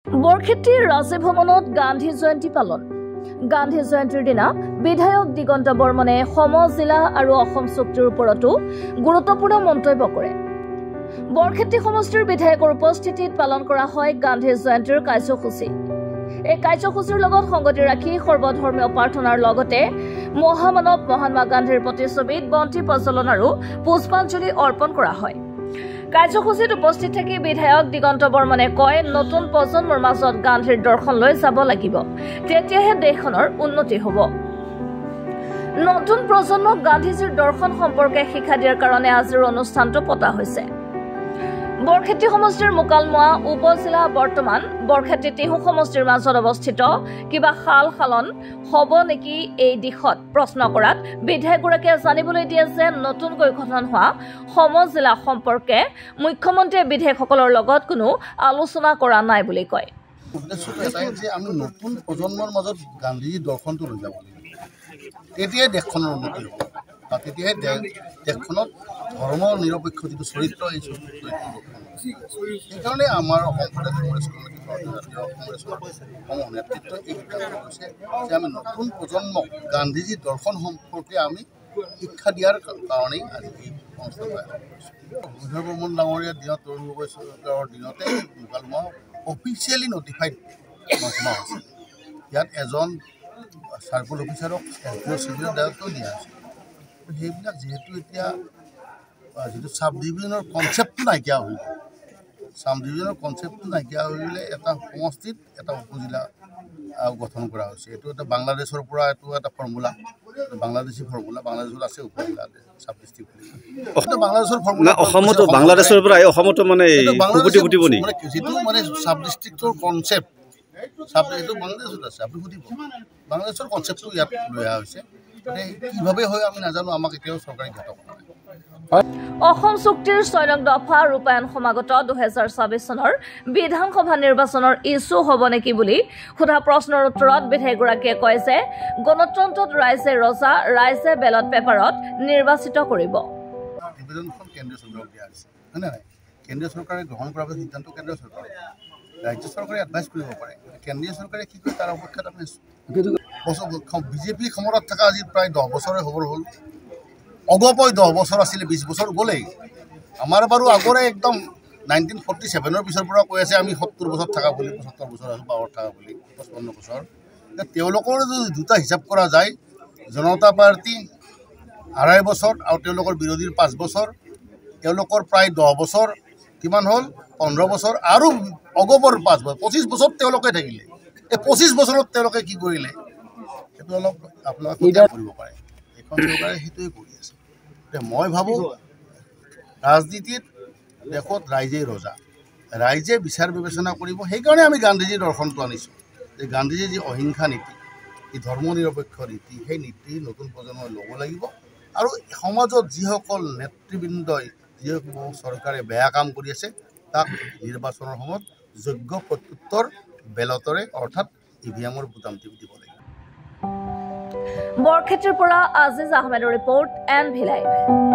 বৰক্ষেত্ৰীৰ ৰাজভৱনত গান্ধী জয়ন্তী পালন। গান্ধী জয়ন্তীৰ দিনা বিধায়ক দিগন্ত বৰ্মনে সম জিলা আৰু অসম চুক্তিৰ ওপৰতো গুৰুত্বপূৰ্ণ মন্তব্য কৰে। বৰক্ষেত্ৰী সমষ্টিৰ বিধায়কৰ উপস্থিতিত পালন কৰা হয় গান্ধী জয়ন্তীৰ কাৰ্যসূচী। এই কাৰ্যসূচীৰ লগত সংগতি ৰাখি সৰ্বধৰ্মীয় প্ৰাৰ্থনাৰ লগতে মহামানৱ মহাত্মা গান্ধীৰ প্ৰতিচ্ছবিত বন্তি প্ৰজ্বলন আৰু পুষ্পাঞ্জলি অৰ্পণ কৰা হয়। কাৰ্যসূচীত উপস্থিত থাকি বিধায়ক দিগন্ত বৰ্মনে কয়, নতুন প্ৰজন্মৰ মাজত গান্ধীৰ দৰ্শন লৈ যাব লাগিব, তেতিয়াহে দেশখনৰ উন্নতি হ'ব। নতুন প্ৰজন্মক গান্ধীজীৰ দৰ্শন সম্পৰ্কে শিক্ষা দিয়াৰ কাৰণে আজিৰ অনুষ্ঠানটো পতা হৈছে। বৰক্ষেত্ৰী সমষ্টিৰ মোকালমোৱা উপজিলা বৰ্তমান বৰক্ষেত্ৰী টিহু সমষ্টিৰ মাজত অৱস্থিত। কিবা সাল-সালন হ'ব নেকি এই দিশত প্ৰশ্ন কৰাত বিধায়কগৰাকীয়ে জানিবলৈ দিয়ে যে নতুনকৈ গঠন হোৱা সম জিলা সম্পৰ্কে মুখ্যমন্ত্ৰীয়ে বিধায়কসকলৰ লগত কোনো আলোচনা কৰা নাই বুলি কয়। উদ্দেশ্যটো এটাই যে আমি নতুন প্ৰজন্মৰ মাজত গান্ধীজীৰ দৰ্শনটো লৈ যাব লাগিব, তেতিয়াই দেশখনৰ উন্নতি হ'ব বা তেতিয়াই দেশখনত ধৰ্ম নিৰপেক্ষ যিটো চৰিত্ৰ এই চৰিত্ৰ সেইকাৰণে আমাৰ অসম প্ৰদেশ কংগ্ৰেছ কমিটি জাতীয় কংগ্ৰেছৰ নেতৃত্বই এই সিদ্ধান্ত লৈছে যে আমি নতুন প্ৰজন্মক গান্ধীজীৰ দৰ্শন সম্পৰ্কে আমি শিক্ষা দিয়াৰ কাৰণেই আজি এই অনুষ্ঠান আয়োজন কৰিছোঁ। বুদ্ধ বৰ্মন ডাঙৰীয়াৰ দিনত তৰুণ গগৈ চৰকাৰৰ দিনতে মোকালমোৱা অফিচিয়েলি নটিফাইড মহকুমা হৈছে। ইয়াত এজন চাৰ্কল অফিচাৰক চিভিলৰ দায়িত্ব দিয়া হৈছে। সেইবিলাক যিহেতু এতিয়া যিটো চাব ডিভিজনৰ কনচেপ্টটো নাইকিয়া হৈ গ'ল, চাব ডিভিজনৰ কনচেপ্টটো নাইকিয়া হৈ গ'লে এটা সমষ্টিত এটা উপজিলা গঠন কৰা হৈছে। এইটো এটা বাংলাদেশৰ পৰা এইটো এটা ফৰ্মুলা, বাংলাদেশী ফৰ্মুলা। বাংলাদেশত আছে উপজিলা চাব ডিষ্ট্ৰিক্ট বুলি, বাংলাদেশৰ ফৰ্মুলা অসমতো বাংলাদেশৰ পৰা অসমতো মানে যিটো মানে চাব ডিষ্ট্ৰিক্টৰ কনচেপ্ট এইটো বাংলাদেশত আছে। আপুনি সুধিব বাংলাদেশৰ কনচেপ্টটো ইয়াত লৈ অহা হৈছে। কিভাৱে হয় আমি নাজানো, আমাক এতিয়াও চৰকাৰে জ্ঞাত কৰা নাই। অসম চুক্তিৰ ৬ নং দফা ৰূপায়ণ সমাগত ২০২৬ চনৰ বিধানসভা নিৰ্বাচনৰ ইছ্যু হ'ব নেকি বুলি সোধা প্ৰশ্নৰ উত্তৰত বিধায়কগৰাকীয়ে কয় যে গণতন্ত্ৰত ৰাইজে ৰজা, ৰাইজে বেলট পেপাৰত নিৰ্বাচিত কৰিব। নিবেদনখন কেন্দ্ৰীয় চৰকাৰক দিয়া হৈছে, হয় নে নাই? কেন্দ্ৰীয় চৰকাৰে গ্ৰহণ কৰাৰ সিদ্ধান্ত কেন্দ্ৰীয় চৰকাৰে, ৰাজ্য চৰকাৰে এডভাইচ কৰিব পাৰে। কেন্দ্ৰীয় চৰকাৰে কি কৰে তাৰ অপেক্ষাত আমি বিজেপি ক্ষমতাত থকা আজি প্ৰায় 10 বছৰে হ'ব হ'ল। অগপই 10 বছৰ আছিলে, 20 বছৰ গ'লেই। আমাৰ বাৰু আগৰে একদম 1947 পিছৰ পৰা কৈ আছে আমি 70 বছৰ থকা বুলি, 75 বছৰ আছোঁ, 52 থকা বুলি, 55 বছৰ। তেওঁলোকৰ যদি দুটা হিচাপ কৰা যায়, জনতা পাৰ্টি 2.5 বছৰ আৰু তেওঁলোকৰ বিৰোধীৰ 5 বছৰ, তেওঁলোকৰ প্ৰায় 10 বছৰ, কিমান হ'ল 15 বছৰ, আৰু অগপৰ 5 বছৰ, 25 বছৰ তেওঁলোকে থাকিলে। এই 25 বছৰত তেওঁলোকে কি কৰিলে সেইটো অলপ আপোনালোকে কৰিব পাৰে। এইখন চৰকাৰে সেইটোৱে কৰি আছে। মই ভাবোঁ ৰাজনীতিত দেশত ৰাইজেই ৰজা, ৰাইজে বিচাৰ বিবেচনা কৰিব। সেইকাৰণে আমি গান্ধীজীৰ দৰ্শনটো আনিছোঁ যে গান্ধীজীৰ যি অহিংসা নীতি, এই ধৰ্ম নিৰপেক্ষ নীতি, সেই নীতি নতুন প্ৰজন্মই ল'ব লাগিব। আৰু সমাজত যিসকল নেতৃবৃন্দই যিসকল চৰকাৰে বেয়া কাম কৰি আছে তাক নিৰ্বাচনৰ সময়ত যোগ্য প্ৰত্যুত্তৰ বেলতৰে অৰ্থাৎ ইভিএমৰ বুটাম টিপি দিব লাগিব। বৰক্ষেত্ৰীৰ পৰা আজিজ আহমেদৰ ৰিপৰ্ট, NV Live।